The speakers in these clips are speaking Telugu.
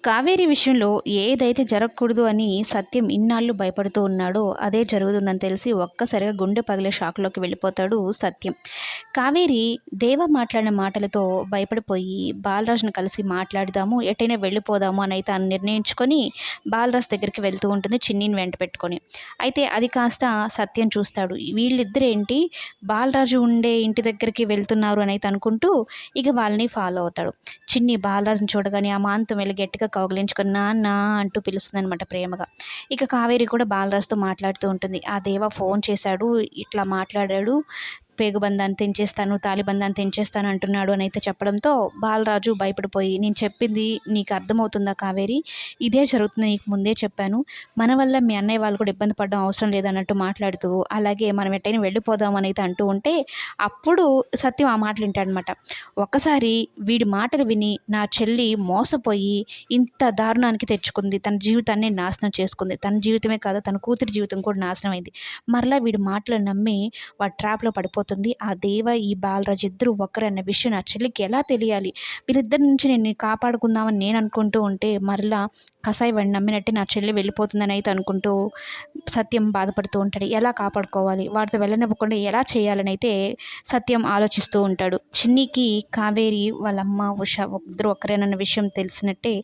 కావేరి విషయంలో ఏదైతే జరగకూడదు అని సత్యం ఇన్నాళ్ళు భయపడుతూ ఉన్నాడో అదే జరుగుతుందని తెలిసి ఒక్కసారిగా గుండె పగిలే షాక్‌లోకి వెళ్ళిపోతాడు సత్యం. కావేరి దేవ మాట్లాడిన మాటలతో భయపడిపోయి బాలరాజుని కలిసి మాట్లాడదాము, ఎటైనా వెళ్ళిపోదాము అనైతే నిర్ణయించుకొని బాలరాజు దగ్గరికి వెళ్తూ ఉంటుంది చిన్నిని వెంట పెట్టుకొని. అయితే అది కాస్త సత్యం చూస్తాడు. వీళ్ళిద్దరేంటి బాలరాజు ఉండే ఇంటి దగ్గరికి వెళ్తున్నారు అనైతే అనుకుంటూ ఇక వాళ్ళని ఫాలో అవుతాడు. చిన్ని బాలరాజుని చూడగానే అమాంతం వెళ్లి గట్టిగా కౌగిలించుకొని నాన్న అంటూ పిలుస్తుందనమాట ప్రేమగా. ఇక కావేరి కూడా బాలరాజుతో మాట్లాడుతూ ఉంటుంది. ఆ దేవ ఫోన్ చేశాడు, ఇట్లా మాట్లాడాడు, పేగుబంధాన్ని తెంచేస్తాను, తాళిబంధాన్ని తెంచేస్తాను అంటున్నాడు అనైతే చెప్పడంతో బాలరాజు భయపడిపోయి నేను చెప్పింది నీకు అర్థమవుతుందా కావేరి? ఇదే జరుగుతుంది నీకు ముందే చెప్పాను. మన వల్ల మీ అన్నయ్య వాళ్ళు కూడా ఇబ్బంది పడడం అవసరం లేదన్నట్టు మాట్లాడుతూ అలాగే మనం ఎట్టైనా వెళ్ళిపోదాం అనైతే అంటూ ఉంటే అప్పుడు సత్యం ఆ మాటలు వింటాడనమాట. ఒక్కసారి వీడి మాటలు విని నా చెల్లి మోసపోయి ఇంత దారుణానికి తెచ్చుకుంది. తన జీవితాన్నే నాశనం చేసుకుంది. తన జీవితమే కాదు తన కూతురి జీవితం కూడా నాశనం అయింది. మరలా వీడి మాటలు నమ్మి వాడు ట్రాప్‌లో పడిపోతుంది. ఆ దేవ, ఈ బాలరాజు ఇద్దరు ఒక్కరే అన్న విషయం నా చెల్లికి ఎలా తెలియాలి? వీళ్ళిద్దరి నుంచి నేను కాపాడుకుందామని నేను అనుకుంటూ ఉంటే మరలా కసాయి వాడిని నమ్మినట్టే నా చెల్లి వెళ్ళిపోతుందని అయితే అనుకుంటూ సత్యం బాధపడుతూ ఉంటాడు. ఎలా కాపాడుకోవాలి? వాడితో వెళ్ళనివ్వకుండా ఎలా చేయాలనైతే సత్యం ఆలోచిస్తూ ఉంటాడు. చిన్నికి కావేరి వాళ్ళ అమ్మ, ఉష ఇద్దరు ఒక్కరేనన్న విషయం తెలిసినట్టే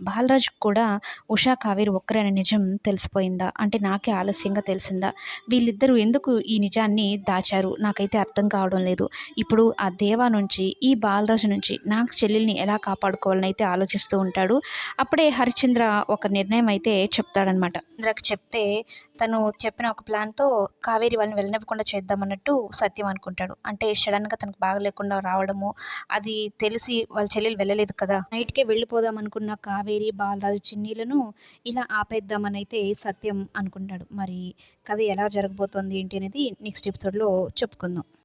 బాలరాజుకు కూడా ఉష, కావేరి ఒక్కరే అనే నిజం తెలిసిపోయిందా? అంటే నాకే ఆలస్యంగా తెలిసిందా? వీళ్ళిద్దరూ ఎందుకు ఈ నిజాన్ని దాచారు? నాకైతే అర్థం కావడం లేదు. ఇప్పుడు ఆ దేవా నుంచి, ఈ బాలరాజు నుంచి నాకు చెల్లెల్ని ఎలా కాపాడుకోవాలని అయితే ఆలోచిస్తూ ఉంటాడు. అప్పుడే హరిశ్చంద్ర ఒక నిర్ణయం అయితే చెప్తాడనమాట. ఇంద్రకి చెప్తే తను చెప్పిన ఒక ప్లాన్‌తో కావేరి వాళ్ళని వెళ్ళనివ్వకుండా చేద్దామన్నట్టు సత్యం అనుకుంటాడు. అంటే సడెన్‌గా తనకు బాగాలేకుండా రావడము, అది తెలిసి వాళ్ళ చెల్లెలు వెళ్ళలేదు కదా! నైట్‌కే వెళ్ళిపోదాం అనుకున్న కావేరి, బాలరాజు, చిన్నీలను ఇలా ఆపేద్దామనైతే సత్యం అనుకుంటాడు. మరి కథ ఎలా జరగబోతోంది ఏంటి అనేది నెక్స్ట్ ఎపిసోడ్‌లో చెప్పుకుందాం.